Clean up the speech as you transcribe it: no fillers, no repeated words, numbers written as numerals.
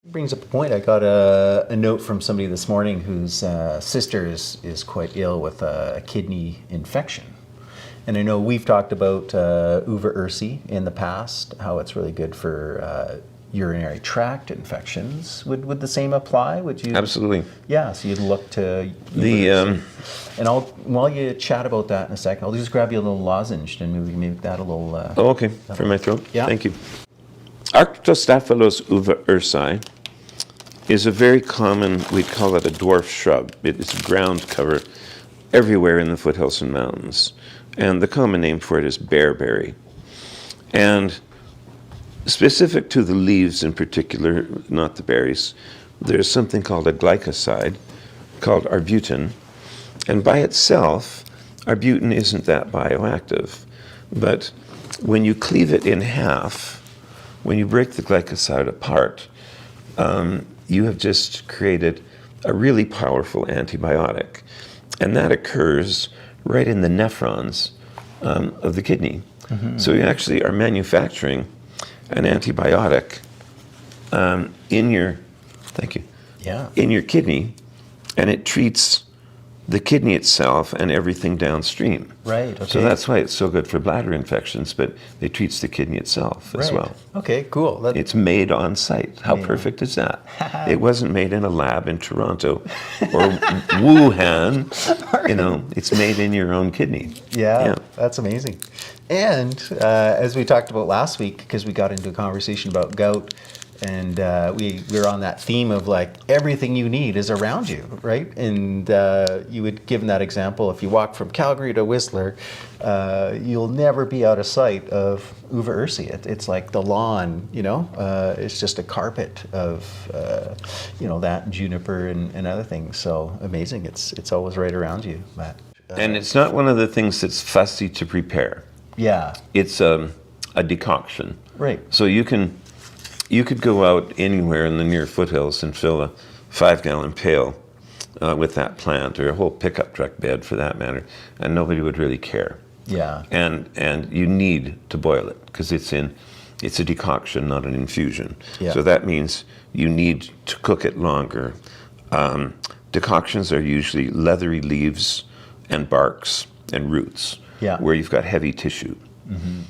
Brings up a point. I got a note from somebody this morning whose sister is quite ill with a kidney infection. And I know we've talked about Uva Ursi in the past, how it's really good for urinary tract infections. Would the same apply? Would you? Absolutely. Yeah, so you'd look to The and while you chat about that in a second, I'll just grab you a little lozenge and maybe we can make that a little... oh, okay, for my throat? Yeah. Thank you. Arctostaphylos uva ursi is a very common, we'd call it a dwarf shrub. It is a ground cover everywhere in the foothills and mountains. And the common name for it is bearberry. And specific to the leaves in particular, not the berries, there's something called a glycoside called arbutin. And by itself, arbutin isn't that bioactive. But when you cleave it in half, when you break the glycoside apart, you have just created a really powerful antibiotic. And that occurs right in the nephrons of the kidney. Mm-hmm. So you actually are manufacturing an antibiotic in your, thank you, in your kidney, and it treats the kidney itself and everything downstream. Right, okay. So that's why it's so good for bladder infections, but it treats the kidney itself as well. Okay, cool. It's made on site. How perfect is that? It wasn't made in a lab in Toronto or Wuhan. You know, it's made in your own kidney. Yeah, that's amazing. And as we talked about last week, because we got into a conversation about gout, and we were on that theme of like everything you need is around you, right? And you would given that example, if you walk from Calgary to Whistler, you'll never be out of sight of Uva Ursi. It's like the lawn, you know. It's just a carpet of you know, that juniper and other things. So amazing. It's always right around you, Matt. And it's not one of the things that's fussy to prepare. Yeah. It's a decoction. Right. So you could go out anywhere in the near foothills and fill a 5-gallon pail with that plant, or a whole pickup truck bed for that matter, and nobody would really care. Yeah. And you need to boil it because it's a decoction, not an infusion. Yeah. So that means you need to cook it longer. Decoctions are usually leathery leaves and barks and roots, where you've got heavy tissue. Mm-hmm.